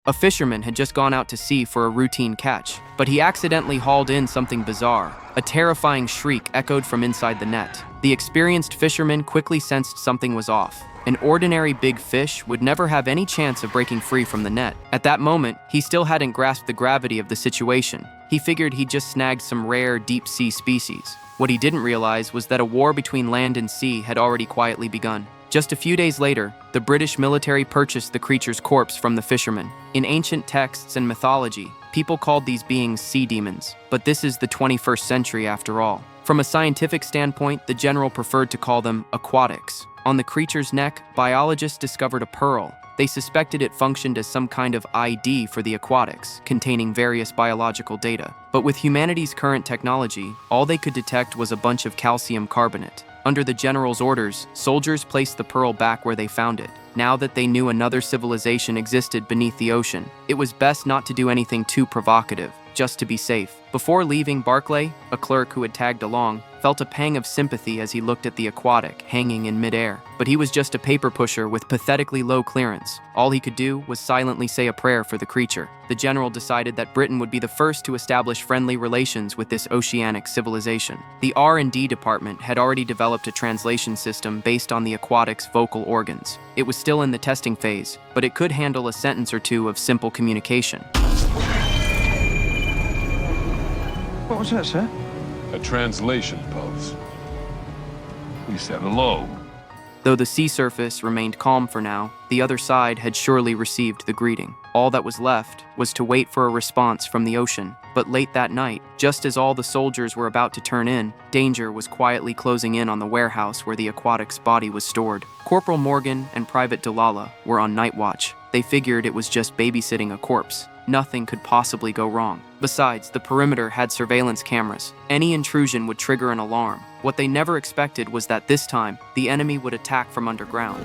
A fisherman had just gone out to sea for a routine catch, but he accidentally hauled in something bizarre. A terrifying shriek echoed from inside the net. The experienced fisherman quickly sensed something was off. An ordinary big fish would never have any chance of breaking free from the net. At that moment, he still hadn't grasped the gravity of the situation. He figured he'd just snagged some rare deep-sea species. What he didn't realize was that a war between land and sea had already quietly begun. Just a few days later, the British military purchased the creature's corpse from the fisherman. In ancient texts and mythology, people called these beings sea demons, but this is the 21st century after all. From a scientific standpoint, the general preferred to call them aquatics. On the creature's neck, biologists discovered a pearl. They suspected it functioned as some kind of ID for the aquatics, containing various biological data. But with humanity's current technology, all they could detect was a bunch of calcium carbonate. Under the general's orders, soldiers placed the pearl back where they found it. Now that they knew another civilization existed beneath the ocean, it was best not to do anything too provocative, just to be safe. Before leaving, Barclay, a clerk who had tagged along, felt a pang of sympathy as he looked at the aquatic hanging in midair. But he was just a paper pusher with pathetically low clearance. All he could do was silently say a prayer for the creature. The general decided that Britain would be the first to establish friendly relations with this oceanic civilization. The R&D department had already developed a translation system based on the aquatic's vocal organs. It was still in the testing phase, but it could handle a sentence or two of simple communication. What was that, sir? A translation post. We said hello. Though the sea surface remained calm for now, the other side had surely received the greeting. All that was left was to wait for a response from the ocean. But late that night, just as all the soldiers were about to turn in, danger was quietly closing in on the warehouse where the aquatic's body was stored. Corporal Morgan and Private Delilah were on night watch. They figured it was just babysitting a corpse. Nothing could possibly go wrong. Besides, the perimeter had surveillance cameras. Any intrusion would trigger an alarm. What they never expected was that this time, the enemy would attack from underground.